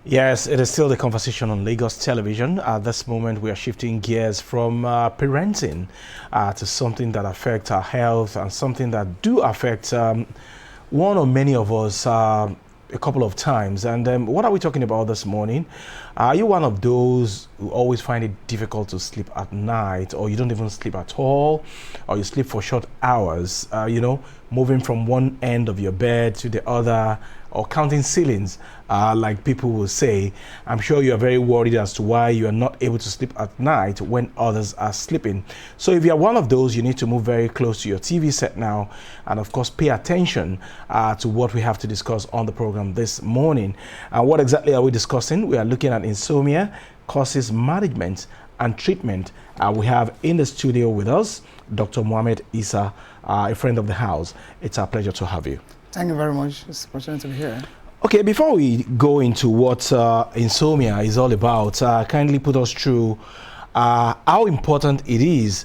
Yes, it is still the conversation on Lagos television. At this moment, we are shifting gears from parenting to something that affects our health and something that do affect one or many of us a couple of times. And what are we talking about this morning? Are you one of those who always find it difficult to sleep at night, or you don't even sleep at all, or you sleep for short hours, moving from one end of your bed to the other, or counting ceilings, like people will say? I'm sure you are very worried as to why you are not able to sleep at night when others are sleeping. So if you are one of those, you need to move very close to your TV set now, and of course pay attention to what we have to discuss on the program this morning. And what exactly are we discussing? We are looking at insomnia, causes, management, and treatment. We have in the studio with us Dr. Mohammed Isa, a friend of the house. It's our pleasure to have you. Thank you very much. It's a pleasure to be here. Okay, before we go into what insomnia is all about, kindly put us through how important it is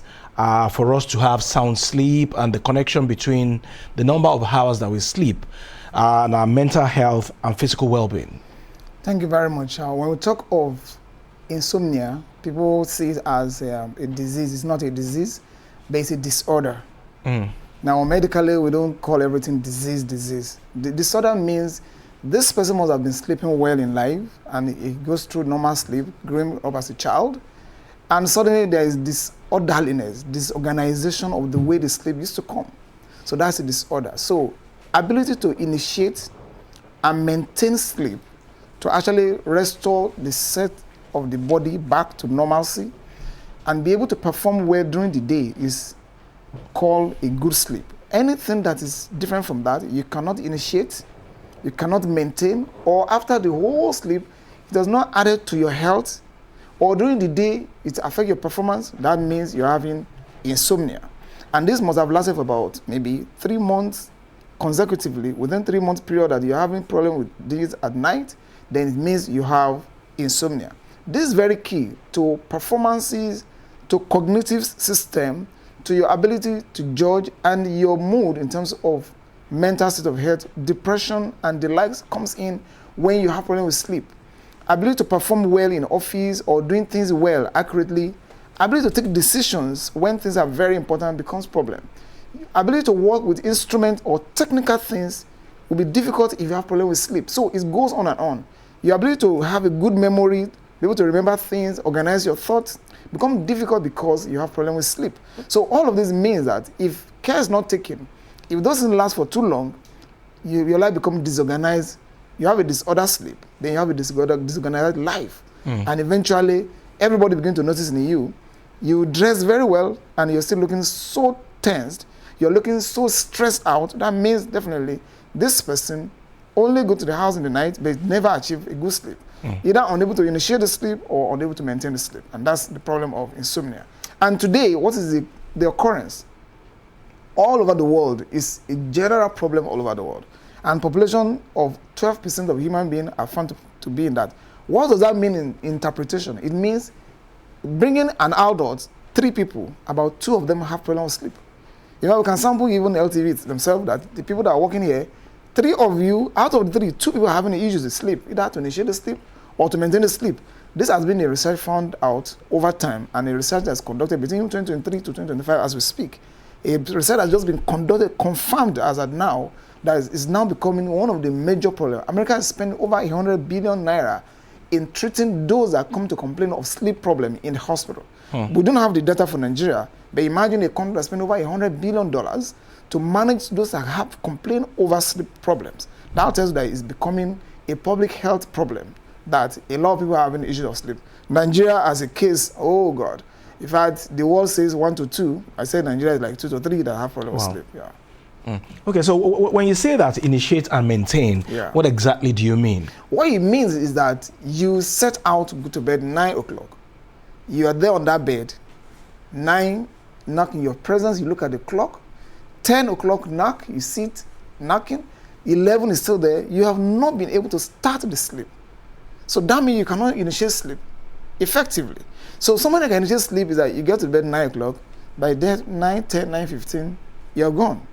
for us to have sound sleep and the connection between the number of hours that we sleep and our mental health and physical well-being. Thank you very much. When we talk of insomnia, people see it as a disease. It's not a disease, but it's a disorder. Now, medically, we don't call everything disease. The disorder means this person must have been sleeping well in life, and he goes through normal sleep, growing up as a child, and suddenly there is disorderliness, disorganization of the way the sleep used to come. So that's a disorder. So ability to initiate and maintain sleep, to actually restore the set of the body back to normalcy, and be able to perform well during the day is called a good sleep. Anything that is different from that, you cannot initiate, you cannot maintain, or after the whole sleep, it does not add to your health, or during the day, it affects your performance. That means you're having insomnia. And this must have lasted for about maybe 3 months consecutively. Within 3 months period that you're having problem with this at night, then it means you have insomnia. This is very key to performances, to cognitive system, to your ability to judge, and your mood in terms of mental state of health. Depression and the likes comes in when you have problem with sleep. Ability to perform well in office or doing things well, accurately. Ability to take decisions when things are very important becomes problem. Ability to work with instruments or technical things will be difficult if you have problem with sleep. So it goes on and on. Your ability to have a good memory, be able to remember things, organize your thoughts, become difficult because you have problem with sleep. So all of this means that if care is not taken, if it doesn't last for too long, your life becomes disorganized. You have a disordered sleep, then you have a disorganized life. And eventually, everybody begins to notice in you, you dress very well and you're still looking so tensed, you're looking so stressed out. That means definitely this person only go to the house in the night, but never achieve a good sleep. Either unable to initiate the sleep or unable to maintain the sleep. And that's the problem of insomnia. And today, what is the occurrence? All over the world is a general problem all over the world. And population of 12% of human beings are found to be in that. What does that mean in interpretation? It means bringing an adult, 3 people, about 2 of them have problem with sleep. We can sample even LTV themselves, that the people that are working here, 3 of you, out of the 3, 2 people are having issues with sleep, either to initiate the sleep or to maintain the sleep. This has been a research found out over time, and a research that's conducted between 2023 to 2025 as we speak. A research has just been conducted, confirmed as at now, that is now becoming one of the major problems. America is spending over 100 billion naira in treating those that come to complain of sleep problem in the hospital. We don't have the data for Nigeria, but imagine a country that spends over $100 billion to manage those that have complained over sleep problems. That tells you that it's becoming a public health problem, that a lot of people are having issues of sleep. Nigeria as a case, oh God. In fact, the world says 1 to 2. I said Nigeria is like 2 to 3 that have problem with sleep. Okay, so when you say that initiate and maintain, what exactly do you mean? What it means is that you set out to go to bed 9 o'clock. You are there on that bed, 9, knock in your presence, you look at the clock, 10 o'clock knock, you sit knocking, 11 is still there, you have not been able to start the sleep. So that means you cannot initiate sleep effectively. So somebody that can initiate sleep is that you get to bed 9 o'clock, by that 9, 10, 9:15, you're gone.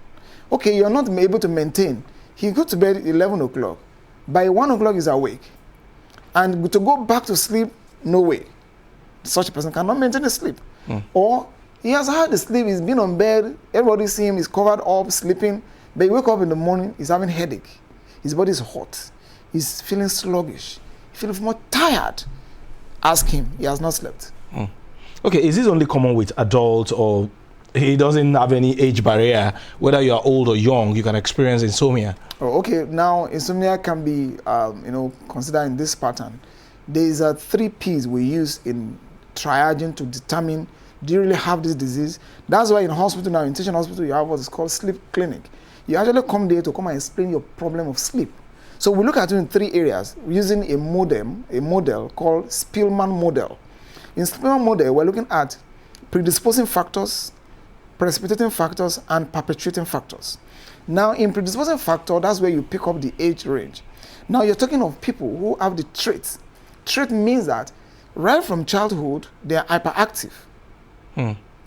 Okay, you're not able to maintain. He goes to bed 11 o'clock. By 1 o'clock, he's awake. And to go back to sleep, no way. Such a person cannot maintain a sleep. Or he has had the sleep, he's been on bed, everybody see him, he's covered up, sleeping, but he wake up in the morning, he's having headache. His body is hot. He's feeling sluggish. He feels more tired. Ask him, he has not slept. Okay, is this only common with adults, or he doesn't have any age barrier? Whether you are old or young, you can experience insomnia. Oh, okay, now insomnia can be, considered in this pattern. There is 3 P's we use in triaging to determine, do you really have this disease? That's why in hospital now, in teaching hospital, you have what is called sleep clinic. You actually come there to come and explain your problem of sleep. So we look at it in 3 areas using a model called Spielman model. In Spielman model, we're looking at predisposing factors, precipitating factors, and perpetuating factors. Now, in predisposing factor, that's where you pick up the age range. Now, you're talking of people who have the traits. Trait means that right from childhood, they are hyperactive.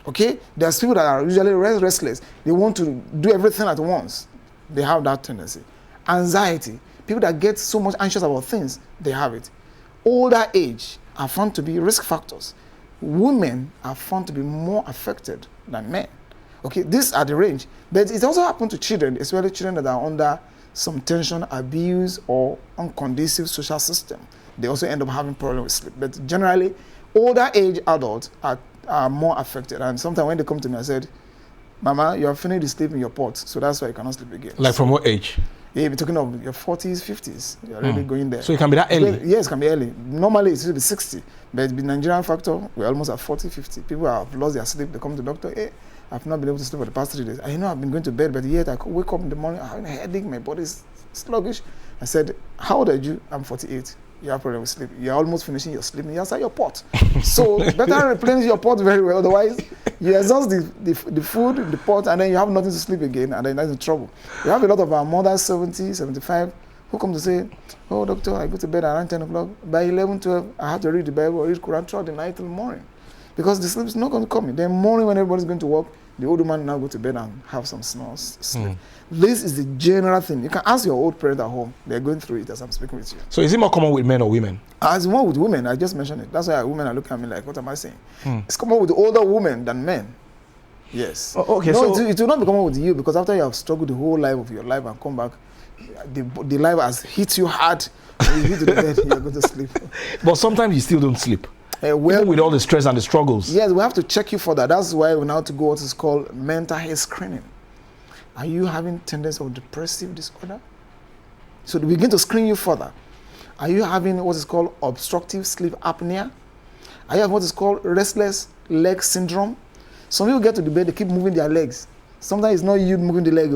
Okay? There's people that are usually restless. They want to do everything at once. They have that tendency. Anxiety. People that get so much anxious about things, they have it. Older age are found to be risk factors. Women are found to be more affected than men. Okay, these are the range. But it also happens to children, especially children that are under some tension, abuse, or unconducive social system. They also end up having problems with sleep. But generally, older age adults are more affected. And sometimes when they come to me, I said, Mama, you have finished the sleep in your pot, so that's why you cannot sleep again. Like from what age? Yeah, you're talking of your 40s, 50s. You're already going there. So it can be that early? Yes, it can be early. Normally, it should be 60. But the Nigerian factor, we're almost at 40, 50. People have lost their sleep. They come to the doctor, hey, I've not been able to sleep for the past 3 days. I know I've been going to bed, but yet I could wake up in the morning, I have a headache, my body is sluggish. I said, how old are you? I'm 48. You have problem with sleep. You're almost finishing your sleep and you're outside your pot. So better replenish your pot very well. Otherwise, you exhaust the food in the pot and then you have nothing to sleep again, and then that's in trouble. We have a lot of our mothers, 70, 75, who come to say, oh, doctor, I go to bed around 10 o'clock. By 11, 12, I have to read the Bible or read Quran throughout the night till morning. Because the sleep is not going to come in. Then morning when everybody's going to work, the old woman now go to bed and have some snores, sleep. This is the general thing. You can ask your old parent at home. They're going through it as I'm speaking with you. So is it more common with men or women? As more with women, I just mentioned it. That's why women are looking at me like, what am I saying? It's common with the older women than men. Yes. Oh, okay, no, so it will not be common with you, because after you have struggled the whole life of your life and come back, the life has hit you hard. When you hit to the bed, you're going to sleep. But sometimes you still don't sleep. Even with all the stress and the struggles. Yes, we have to check you for that. That's why we now have to go what is called mental health screening. Are you having tendency of depressive disorder? So we begin to screen you further. Are you having what is called obstructive sleep apnea? Are you having what is called restless leg syndrome? Some people get to the bed, they keep moving their legs. Sometimes it's not you moving the leg.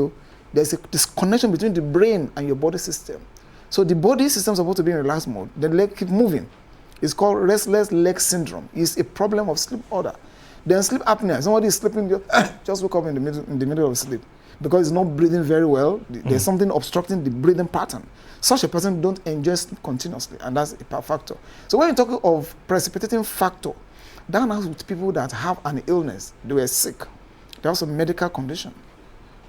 There's a disconnection between the brain and your body system. So the body system is supposed to be in relaxed mode. The leg keep moving. It's called restless leg syndrome. It's a problem of sleep order. Then sleep apnea. Somebody is sleeping, just wake up in the middle of sleep because it's not breathing very well. There's something obstructing the breathing pattern. Such a person don't enjoy sleep continuously, and that's a factor. So when you talk of precipitating factor, that has with people that have an illness, they were sick, they have some medical condition,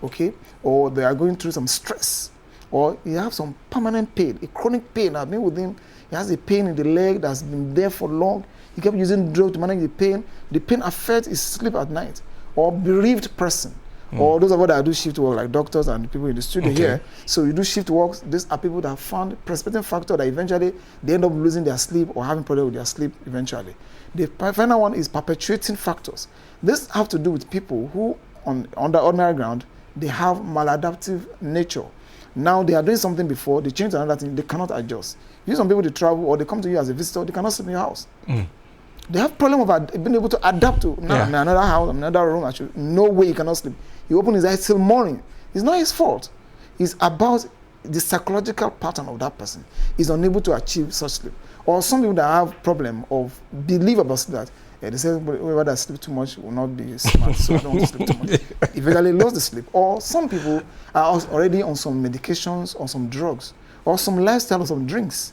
okay, or they are going through some stress, or you have some permanent pain, a chronic pain. I've been with him. He has a pain in the leg that's been there for long. He kept using drugs to manage the pain. The pain affects his sleep at night. Or bereaved person. Or those of us that do shift work, like doctors and people in the studio here. So you do shift works. These are people that have found precipitating factor that eventually they end up losing their sleep or having problems with their sleep eventually. The final one is perpetuating factors. This have to do with people who, on the ordinary ground, they have maladaptive nature. Now they are doing something before, they change to another thing, they cannot adjust. You some people, they travel or they come to you as a visitor, they cannot sleep in your house. They have problem of being able to adapt to another house, another room. Actually, no way you cannot sleep. He opens his eyes till morning. It's not his fault. It's about the psychological pattern of that person. He's unable to achieve such sleep. Or some people that have problem of belief about sleep that they say whoever that sleep too much will not be smart, so I don't want to sleep too much. Eventually lost the sleep. Or some people are already on some medications or some drugs or some lifestyle or some drinks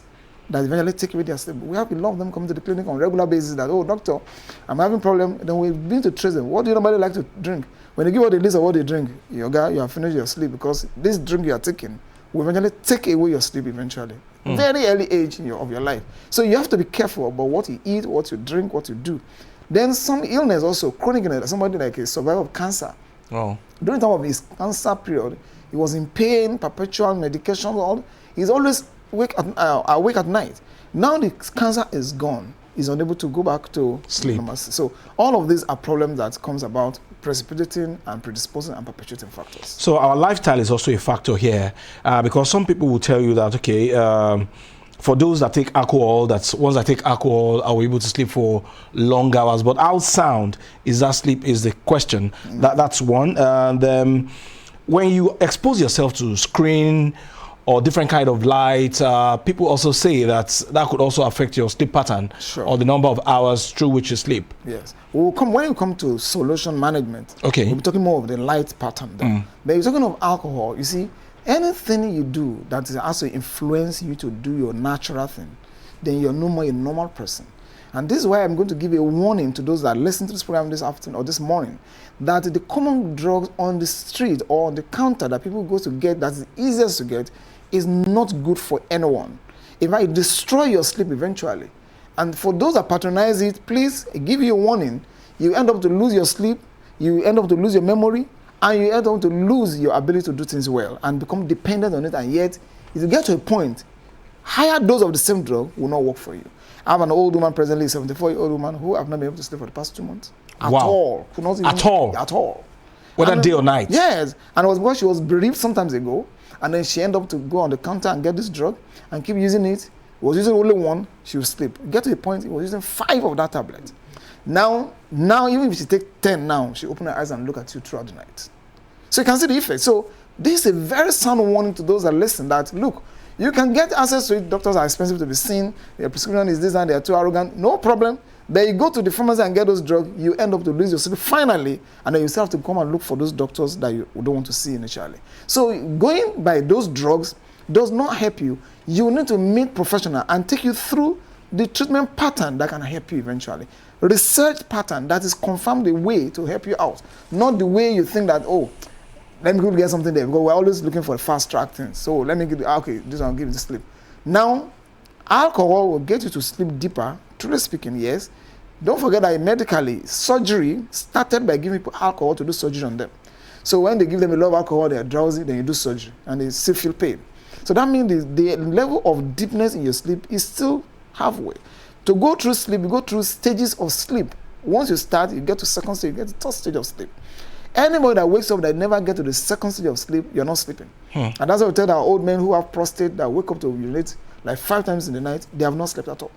that eventually take away their sleep. We have a lot of them coming to the clinic on a regular basis that, oh, doctor, I'm having a problem. Then we begin to trace them. What do you normally like to drink? When they give you the list of what they drink, your guy, you have finished your sleep because this drink you are taking will eventually take away your sleep eventually. very early age of your life. So you have to be careful about what you eat, what you drink, what you do. Then some illness also, chronic illness, somebody like a survivor of cancer. Oh. During the time of his cancer period, he was in pain, perpetual medication, he's always awake at night. Now the cancer is gone. He's unable to go back to sleep. So all of these are problems that comes about precipitating and predisposing and perpetuating factors. So our lifestyle is also a factor here, because some people will tell you that, okay, for those that take alcohol, that's once I take alcohol, I'll be able to sleep for long hours. But how sound is that sleep is the question. That's one. And when you expose yourself to screen or different kind of light, people also say that could also affect your sleep pattern. Sure. Or the number of hours through which you sleep. Yes. When you come to solution management, okay, we'll be talking more of the light pattern there. But you're talking of alcohol, you see, anything you do that has to influence you to do your natural thing, then you're no more a normal person. And this is why I'm going to give a warning to those that listen to this program this afternoon or this morning, that the common drugs on the street or on the counter that people go to get, that's the easiest to get, is not good for anyone. It might destroy your sleep eventually. And for those that patronize it, please give you a warning. You end up to lose your sleep, you end up to lose your memory, and you end up to lose your ability to do things well and become dependent on it. And yet, if you get to a point, higher dose of the same drug will not work for you. I have an old woman presently, a 74-year-old woman, who have not been able to sleep for the past 2 months. At all. Could not even, at all? At all. Whether day or night? Yes. And it was because she was bereaved some time ago, and then she ended up to go on the counter and get this drug and keep using it. Was using only one, she would sleep. Get to a point, he was using 5 of that tablet. Now, even if she take 10 now, she open her eyes and look at you throughout the night. So you can see the effect. So this is a very sound warning to those that listen that, look, you can get access to it. Doctors are expensive to be seen. Their prescription is this and they are too arrogant. No problem. Then you go to the pharmacy and get those drugs. You end up to lose your sleep finally. And then you still have to come and look for those doctors that you don't want to see initially. So going by those drugs does not help you. You need to meet professional and take you through the treatment pattern that can help you eventually. Research pattern that is confirmed the way to help you out. Not the way you think that, oh, let me go get something there, because we're always looking for fast track things. So let me get, okay, this one will give you the sleep. Now, alcohol will get you to sleep deeper, truly speaking, yes. Don't forget that medically, surgery started by giving people alcohol to do surgery on them. So when they give them a lot of alcohol, they are drowsy, then you do surgery, and they still feel pain. So that means the level of deepness in your sleep is still halfway. To go through sleep, you go through stages of sleep. Once you start, you get to second stage, you get to third stage of sleep. Anybody that wakes up that never get to the second stage of sleep, you're not sleeping. And that's why we tell our old men who have prostate that wake up to urinate like 5 times in the night, they have not slept at all.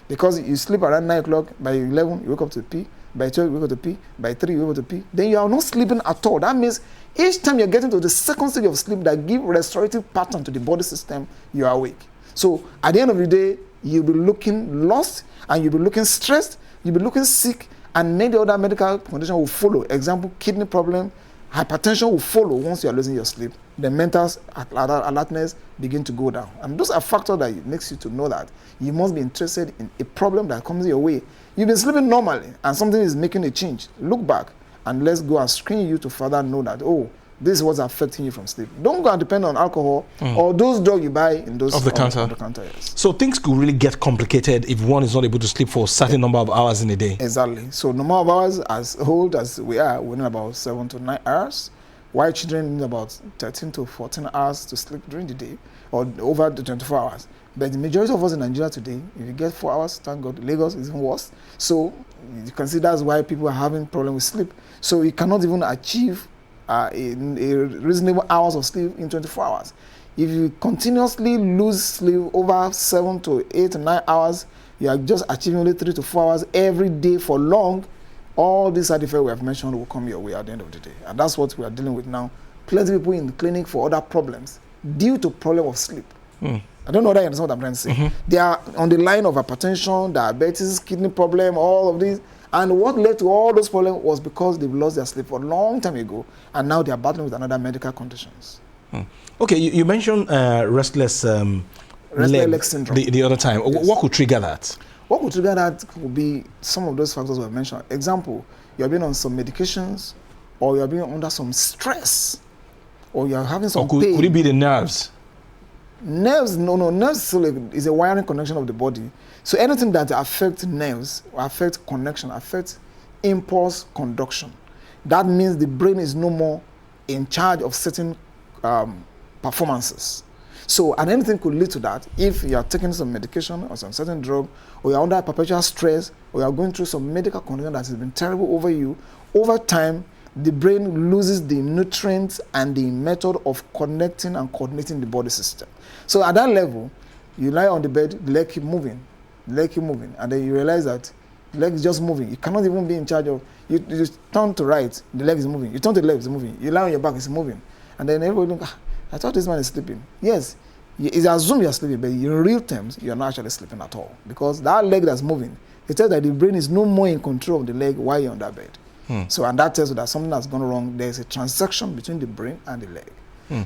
Because you sleep around 9 o'clock, by 11, you wake up to pee, by 12, you wake up to pee, by 3, you wake up to pee, then you are not sleeping at all. That means each time you're getting to the second stage of sleep that give restorative pattern to the body system, you are awake. So at the end of the day, you'll be looking lost, and you'll be looking stressed, you'll be looking sick, and many other medical conditions will follow. Example, kidney problem, hypertension will follow once you are losing your sleep. The mental alertness begin to go down. And those are factors that makes you to know that you must be interested in a problem that comes your way. You've been sleeping normally, and something is making a change. Look back, and let's go and screen you to further know that, oh, this is what's affecting you from sleep. Don't go and depend on alcohol or those drugs you buy in those of the counter. Yes. So things could really get complicated if one is not able to sleep for a certain number of hours in a day. Exactly. So number of hours, as old as we are, we need about 7 to 9 hours. While children need about 13 to 14 hours to sleep during the day, or over the 24 hours. But the majority of us in Nigeria today, if you get 4 hours, thank God, Lagos is even worse. So you can see that's why people are having problems with sleep. So you cannot even achieve a reasonable hours of sleep in 24 hours. If you continuously lose sleep over 7 to 8 to 9 hours, you are just achieving only 3 to 4 hours every day for long. All these side effects we have mentioned will come your way at the end of the day. And that's what we are dealing with now. Plenty of people in the clinic for other problems due to problem of sleep. I don't know whether you understand what I'm trying to say. They are on the line of hypertension, diabetes, kidney problem, all of these. And what led to all those problems was because they've lost their sleep for a long time ago, and now they are battling with another medical conditions. Okay, you mentioned restless leg syndrome the other time. Yes. What could trigger that? What could trigger that would be some of those factors we mentioned. Example, you're being on some medications, or you're being under some stress, or you're having some pain. Could it be the nerves? Nerves, nerves still is a wiring connection of the body. So anything that affects nerves, affects connection, affects impulse conduction. That means the brain is no more in charge of certain performances. So, and anything could lead to that if you are taking some medication or some certain drug, or you're under perpetual stress, or you're going through some medical condition that has been terrible over you. Over time, the brain loses the nutrients and the method of connecting and coordinating the body system. So at that level, you lie on the bed, the leg keep moving, and then you realize that the leg is just moving. You cannot even be in charge of, you just turn to right, the leg is moving. You turn to the left, it's moving. You lie on your back, it's moving. And then everybody think, I thought this man is sleeping. Yes, it's assumed you're sleeping, but in real terms, you're not actually sleeping at all. Because that leg that's moving, it tells that the brain is no more in control of the leg while you're on that bed. So, and that tells you that something has gone wrong. There's a transaction between the brain and the leg.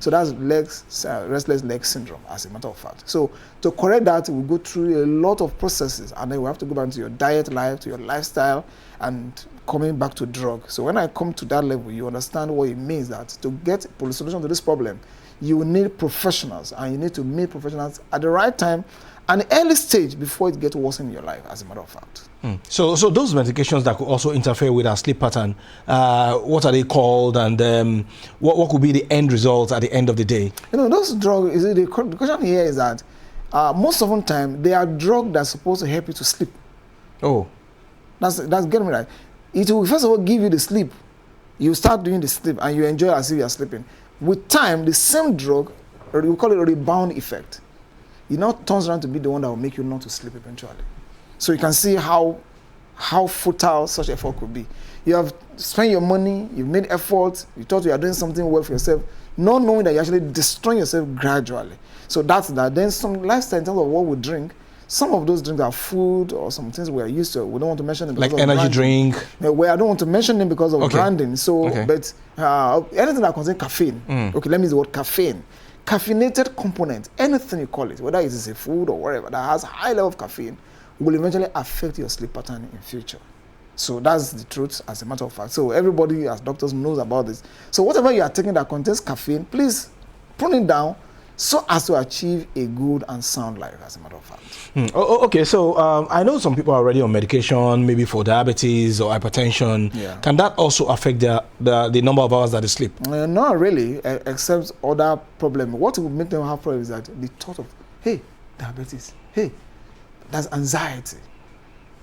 So that's restless leg syndrome, as a matter of fact. So to correct that, we go through a lot of processes, and then we have to go back to your diet life, to your lifestyle, and coming back to drug. So when I come to that level, you understand what it means that to get a solution to this problem, you need professionals, and you need to meet professionals at the right time and early stage before it gets worse in your life, as a matter of fact. So those medications that could also interfere with our sleep pattern, what are they called, and what could be the end result at the end of the day? Those drugs, the question here is that most of the time, they are drugs that are supposed to help you to sleep. Oh. That's getting me right. It will first of all give you the sleep. You start doing the sleep, and you enjoy it as if you are sleeping. With time, the same drug, or we call it a rebound effect, it now turns around to be the one that will make you not to sleep eventually. So you can see how futile such effort could be. You have spent your money, you've made effort, you thought you are doing something well for yourself, not knowing that you're actually destroying yourself gradually. So that's that. Then some lifestyle in terms of what we drink, some of those drinks are food or some things we are used to. We don't want to mention them because like of energy branding. drink. Well, I don't want to mention them because of branding. So, Okay. but anything that contains caffeine. Okay, let me use the word caffeine. Caffeinated component, anything you call it, whether it is a food or whatever, that has high level of caffeine, will eventually affect your sleep pattern in future. So that's the truth, as a matter of fact. So everybody, as doctors, knows about this. So whatever you are taking that contains caffeine, please prune it down so as to achieve a good and sound life, as a matter of fact. Okay, so I know some people are already on medication, maybe for diabetes or hypertension. Yeah. Can that also affect the number of hours that they sleep? Not really, except other problems. What will make them have problems is that the thought of, hey, diabetes, hey, that's anxiety.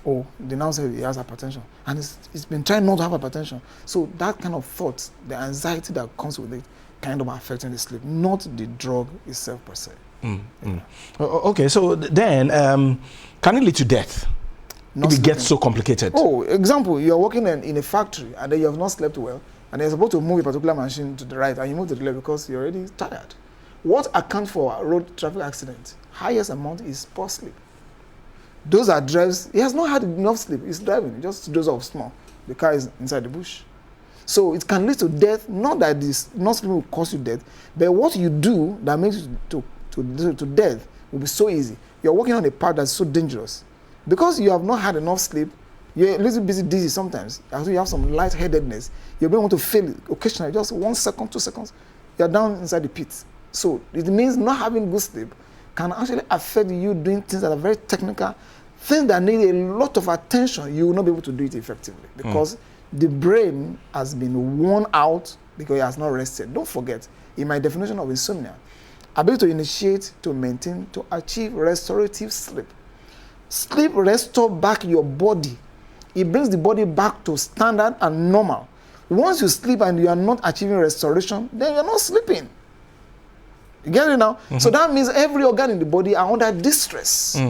Oh, they now say he has hypertension, and it's been trying not to have hypertension. So that kind of thought, the anxiety that comes with it, kind of affecting the sleep, not the drug itself per se. Okay, so then can it lead to death Not if it sleeping. gets so complicated? Oh, example, you're working in a factory and then you have not slept well, and you're supposed to move a particular machine to the right, and you move to the left because you're already tired. What accounts for road traffic accidents? Highest amount is poor sleep. Those are drives, he has not had enough sleep, he's driving, just doze off small. The car is inside the bush. So it can lead to death, not that this not sleeping will cause you death, but what you do that makes you to death will be so easy. You're walking on a path that's so dangerous. Because you have not had enough sleep, you're a little bit dizzy sometimes. After you have some lightheadedness, your brain want to fail occasionally, just 1 second, 2 seconds, you're down inside the pit. So it means not having good sleep can actually affect you doing things that are very technical, things that need a lot of attention. You will not be able to do it effectively because the brain has been worn out because it has not rested. Don't forget, in my definition of insomnia, ability to initiate, to maintain, to achieve restorative sleep. Sleep restores back your body. It brings the body back to standard and normal. Once you sleep and you are not achieving restoration, then you're not sleeping. You get it now? So that means every organ in the body are under distress.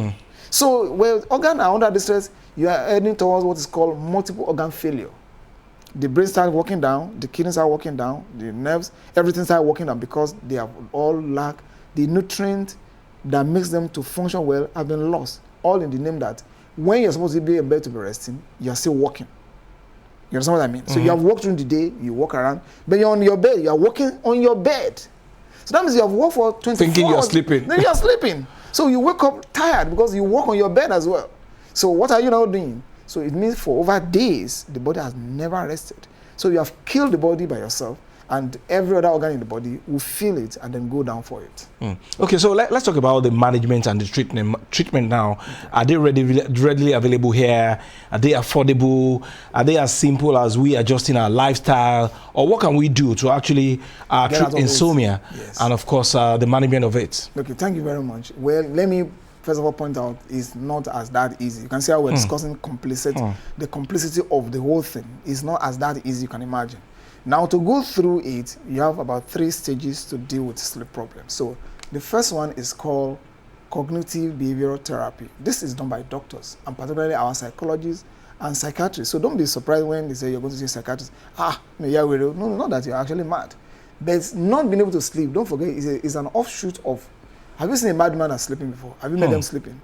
So when organs are under distress, you are heading towards what is called multiple organ failure. The brain starts working down, the kidneys are working down, the nerves, everything starts working down because they have all lack the nutrient that makes them to function well have been lost. All in the name that when you're supposed to be in bed to be resting, you're still working. You understand what I mean? So you have worked during the day, you walk around, but you're on your bed, you're working on your bed. So that means you have worked for 24 hours. Thinking you're sleeping. Then you're sleeping. So you wake up tired because you work on your bed as well. So what are you now doing? So it means for over days, the body has never rested. So you have killed the body by yourself, and every other organ in the body will feel it and then go down for it. Okay, so let's talk about the management and the treatment now. Okay. Are they readily available here? Are they affordable? Are they as simple as we adjusting our lifestyle? Or what can we do to actually treat insomnia? Yes. And of course, the management of it? Okay, thank you very much. Well, let me first of all point out, it's not as that easy. You can see how we're discussing the complicity of the whole thing. It's not as that easy you can imagine. Now, to go through it, you have about 3 stages to deal with sleep problems. So the first one is called cognitive behavioral therapy. This is done by doctors, and particularly our psychologists and psychiatrists. So don't be surprised when they say you're going to see a psychiatrist. No, not that you're actually mad. But not being able to sleep, don't forget, is an offshoot of, have you seen a madman that's sleeping before? Have you met them sleeping?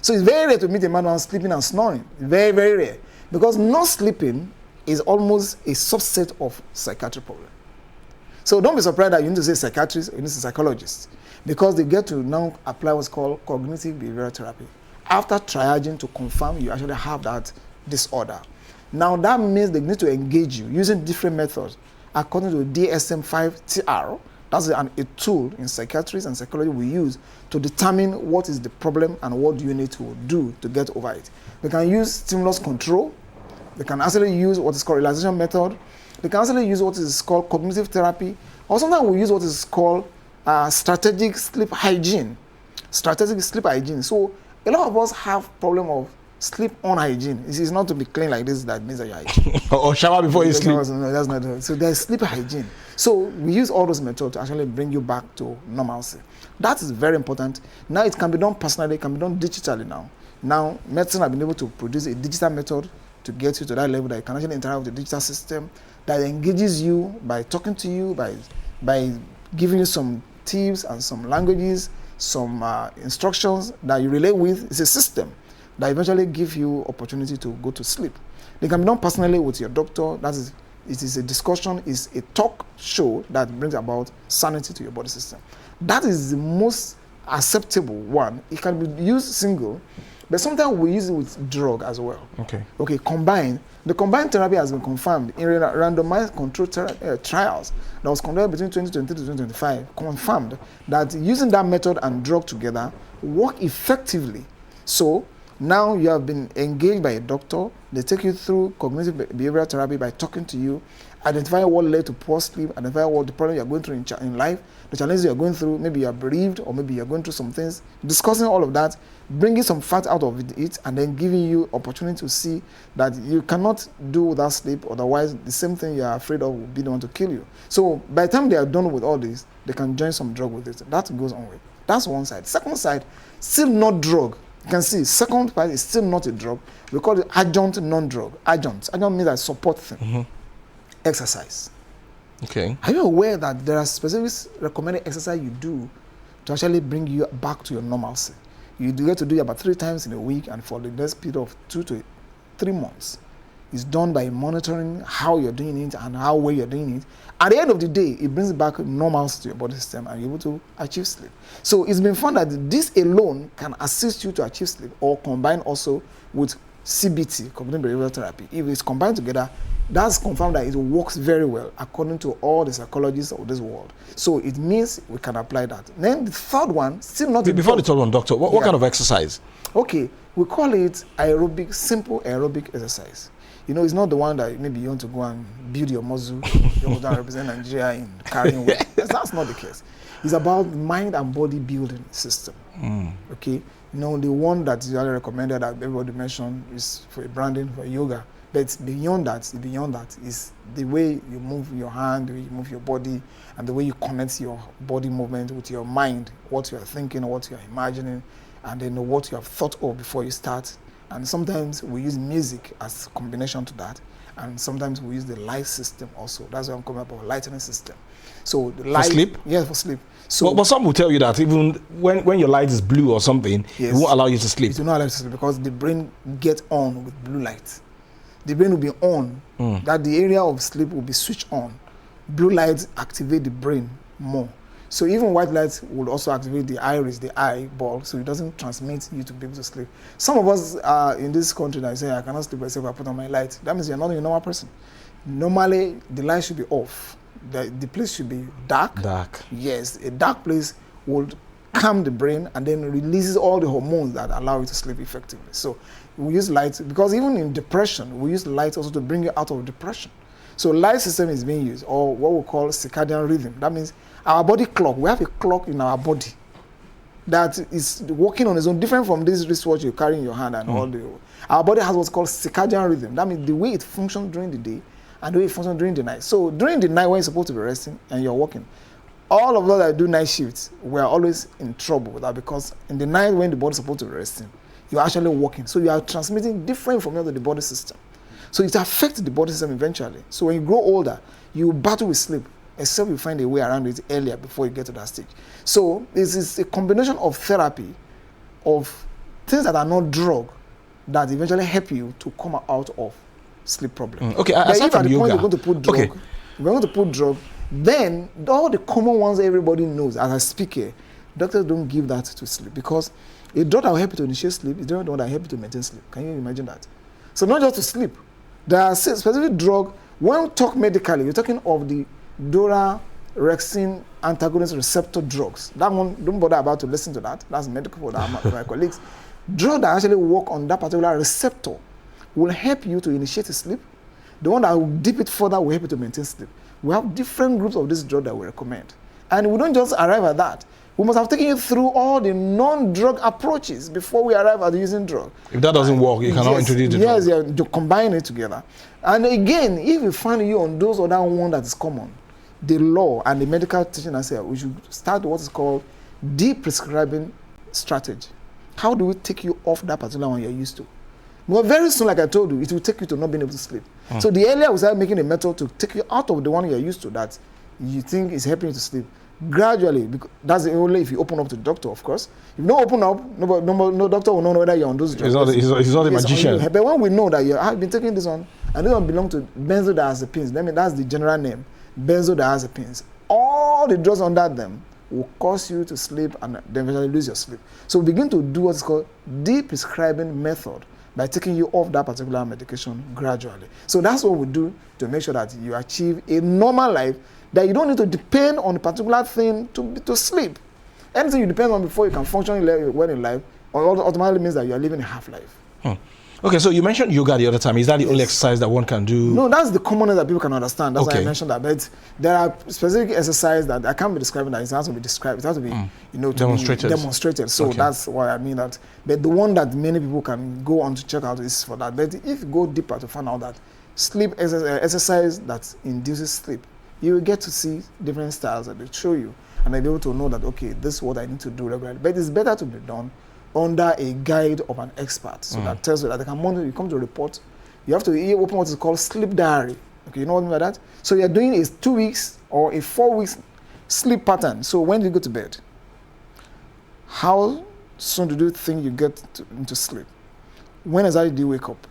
So it's very rare to meet a madman sleeping and snoring. Very, very rare. Because not sleeping is almost a subset of psychiatric problem. So don't be surprised that you need to say psychiatrist or you need to say psychologist, because they get to now apply what's called cognitive behavioral therapy after triaging to confirm you actually have that disorder. Now that means they need to engage you using different methods according to DSM-5-TR. That's a tool in psychiatry and psychology we use to determine what is the problem and what do you need to do to get over it. They can use stimulus control. They can actually use what is called relaxation method. They can actually use what is called cognitive therapy. Or sometimes we use what is called strategic sleep hygiene. Strategic sleep hygiene. So a lot of us have problem of sleep unhygiene. It is not to be clean like this that means that you're hygiene. Or shower before you sleep. No, that's not it. So there's sleep hygiene. So we use all those methods to actually bring you back to normalcy. That is very important. Now it can be done personally, it can be done digitally now. Now medicine have been able to produce a digital method to get you to that level that you can actually interact with the digital system that engages you by talking to you, by giving you some tips and some languages, some instructions that you relate with. It's a system that eventually give you opportunity to go to sleep. They can be done personally with your doctor. It is a discussion, is a talk show that brings about sanity to your body system. That is the most acceptable one. It can be used single, but sometimes we use it with drug as well. Okay, combined. The combined therapy has been confirmed in randomized controlled trials that was conducted between 2023 to 2025, confirmed that using that method and drug together work effectively. So now you have been engaged by a doctor. They take you through cognitive behavioral therapy by talking to you, identify what led to poor sleep, identify what the problem you're going through in life, the challenges you're going through, maybe you're bereaved or maybe you're going through some things, discussing all of that, bringing some facts out of it, and then giving you opportunity to see that you cannot do without sleep, otherwise the same thing you're afraid of will be the one to kill you. So by the time they are done with all this, they can join some drug with it. That goes on with. That's one side. Second side, still not drug. You can see, second part is still not a drug. We call it adjunct non-drug. Adjunct. Adjunct means a support thing. Exercise. Okay. Are you aware that there are specific recommended exercise you do to actually bring you back to your normalcy? You get to do it about 3 times in a week, and for the next period of 2 to 3 months. It's done by monitoring how you're doing it and how well you're doing it. At the end of the day, it brings back normalcy to your body system and you're able to achieve sleep. So it's been found that this alone can assist you to achieve sleep, or combine also with CBT, cognitive behavioral therapy. If it's combined together, that's confirmed that it works very well according to all the psychologists of this world. So it means we can apply that. Then the third one, still not... Before the third one, doctor, what kind of exercise? Okay, we call it aerobic, simple aerobic exercise. You know, it's not the one that maybe you want to go and build your muscle, you want to represent Nigeria in carrying weight. That's not the case. It's about mind and body building system. Okay, you know, the one that is really recommended that everybody mentioned is for branding, for yoga. But beyond that is the way you move your hand, the way you move your body, and the way you connect your body movement with your mind, what you're thinking, what you're imagining, and then what you have thought of before you start. And sometimes we use music as a combination to that. And sometimes we use the light system also. That's why I'm coming up with a lightening system. So the light... For sleep? Yeah, for sleep. So, but some will tell you that even when your light is blue or something, yes, it won't allow you to sleep. It will not allow you to sleep because the brain gets on with blue light. The brain will be on, that the area of sleep will be switched on. Blue light activate the brain more. So even white light will also activate the iris, the eyeball, so it doesn't transmit you to be able to sleep. Some of us in this country that say, I cannot sleep except I put on my light. That means you're not a normal person. Normally, the light should be off. the place should be dark. Dark. Yes, a dark place will calm the brain and then releases all the hormones that allow you to sleep effectively. So we use light, because even in depression, we use light also to bring you out of depression. So light system is being used, or what we call circadian rhythm. That means our body clock. We have a clock in our body that is working on its own, different from this wristwatch you carry in your hand and all the. Our body has what's called circadian rhythm. That means the way it functions during the day and the way it functions during the night. So during the night when you're supposed to be resting and you're working, all of us that do night shifts, we are always in trouble with that, because in the night when the body's supposed to be resting, you're actually working. So you are transmitting different from the body system. So it affects the body system eventually. So when you grow older, you battle with sleep, except you find a way around it earlier before you get to that stage. So this is a combination of therapy, of things that are not drug, that eventually help you to come out of sleep problem. Okay, but aside if at from the point yoga, you're going to put drug, if you're going to put drug, then all the common ones everybody knows, as I speak here, doctors don't give that to sleep, because a drug that will help you to initiate sleep is the one that will help you to maintain sleep. Can you imagine that? So not just to sleep. There are specific drug. When we talk medically, we're talking of the dorarexin antagonist receptor drugs. That one, don't bother about to listen to that. That's medical for my colleagues. Drugs that actually work on that particular receptor will help you to initiate sleep. The one that will dip it further will help you to maintain sleep. We have different groups of this drug that we recommend. And we don't just arrive at that. We must have taken you through all the non-drug approaches before we arrive at using drug. If that doesn't work, you cannot introduce the drug. Yes, to combine it together. And again, if we find you on those other one that is common, the law and the medical teaching us here, we should start what is called de-prescribing strategy. How do we take you off that particular one you're used to? Well, very soon, like I told you, it will take you to not being able to sleep. So the earlier we start making a method to take you out of the one you're used to that you think is helping you to sleep, gradually, because that's the only if you open up to the doctor, of course. If you don't open up, no doctor will know whether you're on those drugs. He's not a magician. But when we know that you have been taking this one, and this one belongs to benzodiazepines, I mean, that's the general name, benzodiazepines. All the drugs under them will cause you to sleep and then eventually lose your sleep. So we begin to do what's called de-prescribing method by taking you off that particular medication gradually. So that's what we do to make sure that you achieve a normal life, that you don't need to depend on a particular thing to sleep. Anything you depend on before you can function well in life automatically means that you are living a half-life. Okay, so you mentioned yoga the other time. Is that the only exercise that one can do? No, that's the commonest that people can understand. That's why I mentioned that. But there are specific exercises that I can't be describing that. It has to be described. It has to be, demonstrated. So that's why I mean that. But the one that many people can go on to check out is for that. But if you go deeper to find out that sleep exercise that induces sleep, you will get to see different styles that they show you, and they'll be able to know that, okay, this is what I need to do regularly. But it's better to be done under a guide of an expert, so that tells you that they can monitor. You come to report, you have to open what is called sleep diary. Okay, you know what I mean by that? So you're doing a 2 weeks or a 4 weeks sleep pattern. So when do you go to bed? How soon do you think you get into sleep? When exactly do you wake up?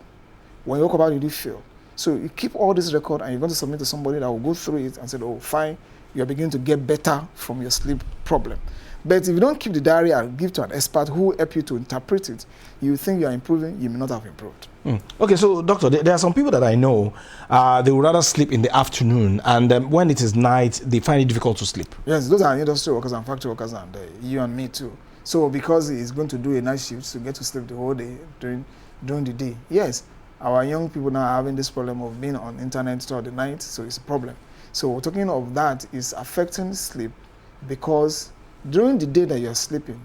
When you wake up, how do you feel? So you keep all this record, and you're going to submit to somebody that will go through it and say, oh, fine, you're beginning to get better from your sleep problem. But if you don't keep the diary and give to an expert who will help you to interpret it, you think you are improving, you may not have improved. Okay, so doctor, there are some people that I know, they would rather sleep in the afternoon, and when it is night, they find it difficult to sleep. Yes, those are industry workers and factory workers, and you and me too. So because he's going to do a night shift to get to sleep the whole day during the day. Yes, our young people now are having this problem of being on internet throughout the night, so it's a problem. So talking of that is affecting sleep, because during the day that you're sleeping,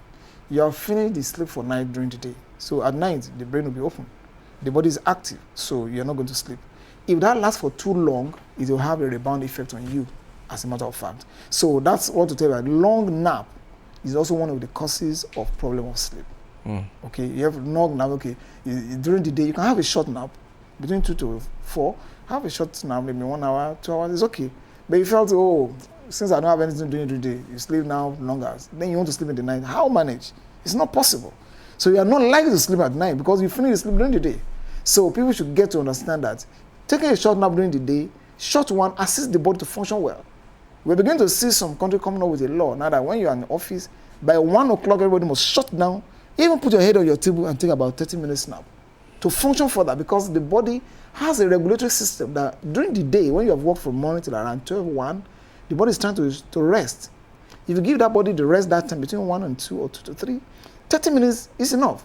you're feeling the sleep for night during the day. So at night, the brain will be open. The body is active, so you're not going to sleep. If that lasts for too long, it will have a rebound effect on you, as a matter of fact. So that's what to tell you. Long nap is also one of the causes of problem of sleep. Okay, you have long nap. Okay, during the day, you can have a short nap, between 2 to 4. Have a short nap, maybe 1 hour, 2 hours, it's okay. But you felt, oh, since I don't have anything to do during the day, you sleep now longer. Then you want to sleep in the night. How manage? It's not possible. So you are not likely to sleep at night because you finish sleep during the day. So people should get to understand that taking a short nap during the day, short one, assists the body to function well. We're beginning to see some country coming up with a law now that when you're in the office, by 1 o'clock, everybody must shut down. Even put your head on your table and take about 30 minutes nap to function further, because the body has a regulatory system that during the day, when you have worked from morning till around 12, 1, The body is trying to rest. If you give that body the rest that time, between 1 and 2 or 2 to 3, 30 minutes is enough.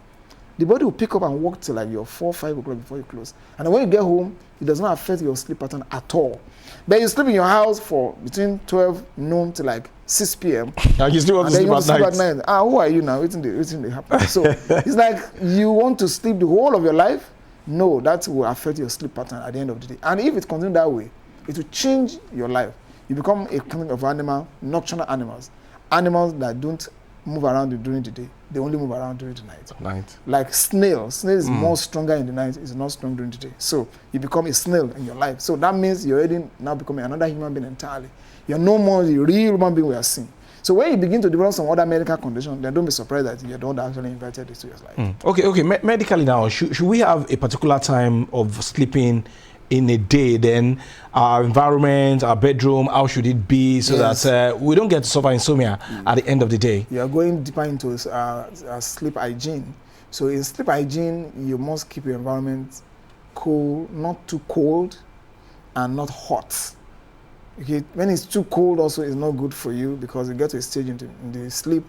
The body will pick up and walk till like your 4, 5 o'clock before you close. And when you get home, it does not affect your sleep pattern at all. But you sleep in your house for between 12 noon to like 6 p.m. And you still want to sleep at night. Who are you now? Waiting they happen. So it's like you want to sleep the whole of your life. No, that will affect your sleep pattern at the end of the day. And if it continues that way, it will change your life. You become a kind of animal, nocturnal animals. Animals that don't move around during the day. They only move around during the night. Like snail. Snail is more stronger in the night. It's not strong during the day. So you become a snail in your life. So that means you're already now becoming another human being entirely. You're no more the real human being we are seeing. So when you begin to develop some other medical condition, then don't be surprised that you're the one that actually invited this to your life. Okay. Medically now, should we have a particular time of sleeping in a day? Then our environment, our bedroom, how should it be so that we don't get to suffer insomnia at the end of the day? You are going deeper into sleep hygiene. So in sleep hygiene, you must keep your environment cool, not too cold and not hot. Okay, when it's too cold also it's not good for you because you get to a stage in the sleep,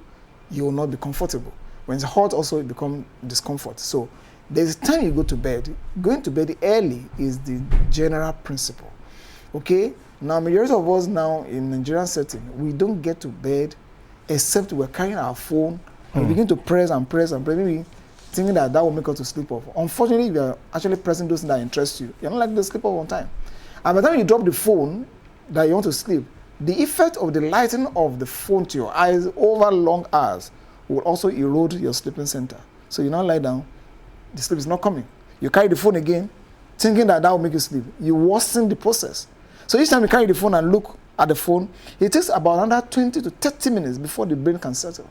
you will not be comfortable. When it's hot also it becomes discomfort. So there's a time you go to bed. Going to bed early is the general principle. Okay? Now majority of us now in Nigerian setting, we don't get to bed except we're carrying our phone and we begin to press and maybe thinking that will make us to sleep off. Unfortunately, if you're actually pressing those things that interest you, you're not likely to sleep off on time. And by the time you drop the phone that you want to sleep, the effect of the lighting of the phone to your eyes over long hours will also erode your sleeping center. So you now lie down, the sleep is not coming. You carry the phone again, thinking that will make you sleep. You worsen the process. So each time you carry the phone and look at the phone, it takes about another 20 to 30 minutes before the brain can settle.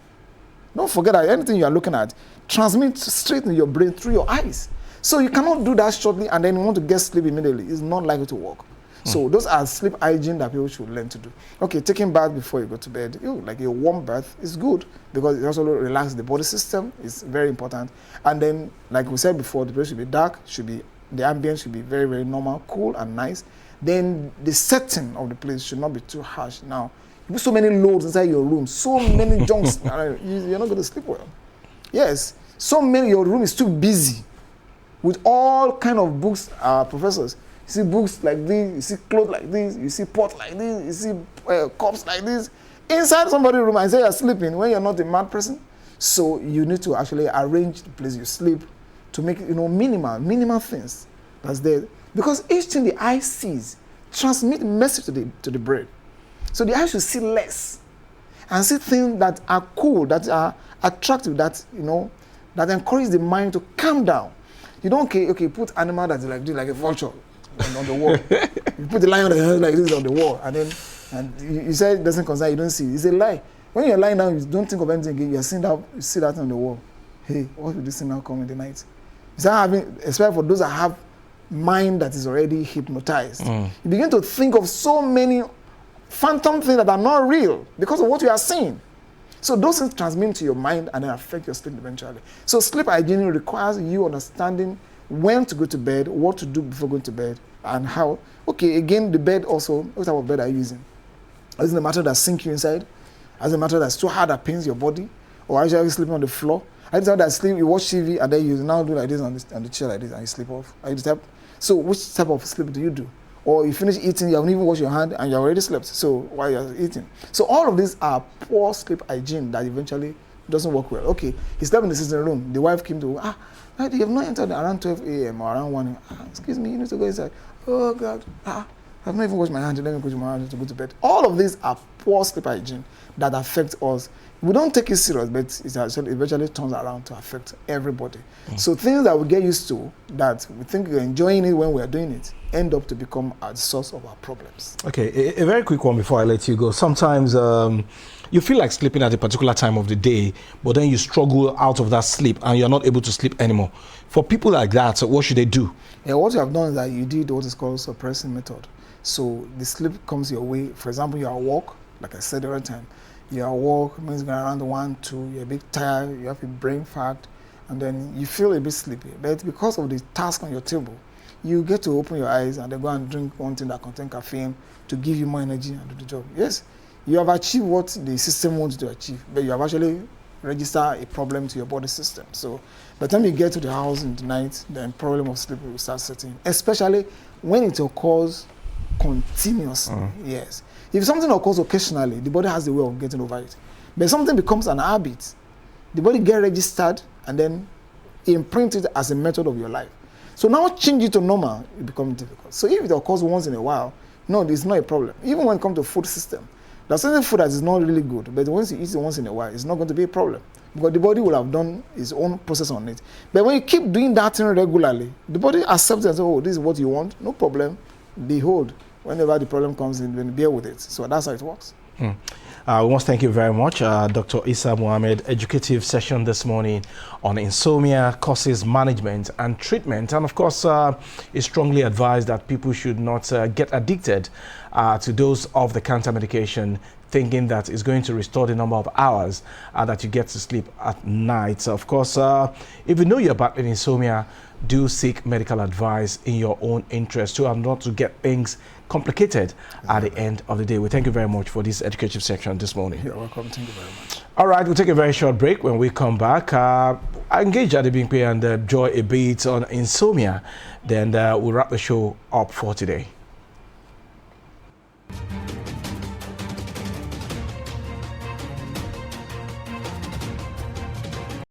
Don't forget that anything you are looking at transmits straight in your brain through your eyes. So you cannot do that shortly and then you want to get sleep immediately. It's not likely to work. So those are sleep hygiene that people should learn to do. Okay, taking bath before you go to bed, like a warm bath is good because it also relaxes the body system. It's very important. And then, like we said before, the place should be dark, the ambience should be very, very normal, cool and nice. Then the setting of the place should not be too harsh. Now, you put so many loads inside your room, so many junks, you're not going to sleep well. Yes, your room is too busy with all kind of books, professors. You see books like this, you see clothes like this, you see pots like this, you see cups like this. Inside somebody's room and say you're sleeping when you're not a mad person. So you need to actually arrange the place you sleep to make it, minimal things that's there. Because each thing the eye sees transmits message to the brain. So the eye should see less and see things that are cool, that are attractive, that encourage the mind to calm down. You don't put animal that is like this, like a vulture on the wall. You put the lion like this on the wall, and you say it doesn't concern you, don't see it. It's a lie. When you're lying down, you don't think of anything again. You're seeing that, you see that on the wall. Hey, what will this thing now come in the night? Especially for those that have mind that is already hypnotized. You begin to think of so many phantom things that are not real because of what you are seeing. So those things transmit to your mind and then affect your sleep eventually. So sleep hygiene requires you understanding when to go to bed, what to do before going to bed, and how. Okay, again, the bed also, what type of bed are you using? Is it a matter that sinks you inside? Is it a matter that's too hard that pains your body? Or are you sleeping on the floor? Are you the type that sleep, you watch TV and then you now do like this on the chair like this and you sleep off? Are you the type? So which type of sleep do you do? Or you finish eating, you haven't even washed your hand and you already slept. So while you're eating. So all of these are poor sleep hygiene that eventually doesn't work well. Okay, he slept in the sitting room. The wife came to, you have not entered around 12 a.m. or around 1 a.m. Excuse me, you need to go inside. Oh God, I've not even washed my hands. Let me go to my hands to go to bed. All of these are poor sleep hygiene that affect us. We don't take it serious, but it actually eventually turns around to affect everybody. So things that we get used to, that we think we're enjoying it when we're doing it, end up to become a source of our problems. Okay, a very quick one before I let you go. Sometimes you feel like sleeping at a particular time of the day, but then you struggle out of that sleep and you're not able to sleep anymore. For people like that, what should they do? Yeah, what you have done is that you did what is called suppressing method. So the sleep comes your way. For example, you're at work, like I said the other time. You're at work, means going around 1, 2, you're a bit tired, you have a brain fag, and then you feel a bit sleepy. But because of the task on your table, you get to open your eyes and then go and drink one thing that contains caffeine to give you more energy and do the job. Yes, you have achieved what the system wants to achieve, but you have actually registered a problem to your body system. So by the time you get to the house in the night, then problem of sleep will start setting, especially when it occurs continuously. Yes. If something occurs occasionally, the body has the way of getting over it. But something becomes an habit, the body gets registered and then imprint it as a method of your life. So now change it to normal, it becomes difficult. So if it occurs once in a while, no, it's not a problem. Even when it comes to food system, there's certain food that is not really good, but once you eat it once in a while, it's not going to be a problem because the body will have done its own process on it. But when you keep doing that thing regularly, the body accepts it and says, oh, this is what you want, no problem. Behold, whenever the problem comes in, then bear with it. So that's how it works. We must thank you very much, Dr. Isa Mohammed. Educative session this morning on insomnia, causes, management and treatment. And of course, it's strongly advised that people should not get addicted to those over-the-counter medication, thinking that it's going to restore the number of hours that you get to sleep at night. So of course, if you know you're battling insomnia, do seek medical advice in your own interest so as not to get things complicated at the end of the day. We thank you very much for this educative section this morning. You're welcome. Thank you very much. All right, we'll take a very short break. When we come back, engage Adebimpe and enjoy a bit on insomnia. Then we'll wrap the show up for today.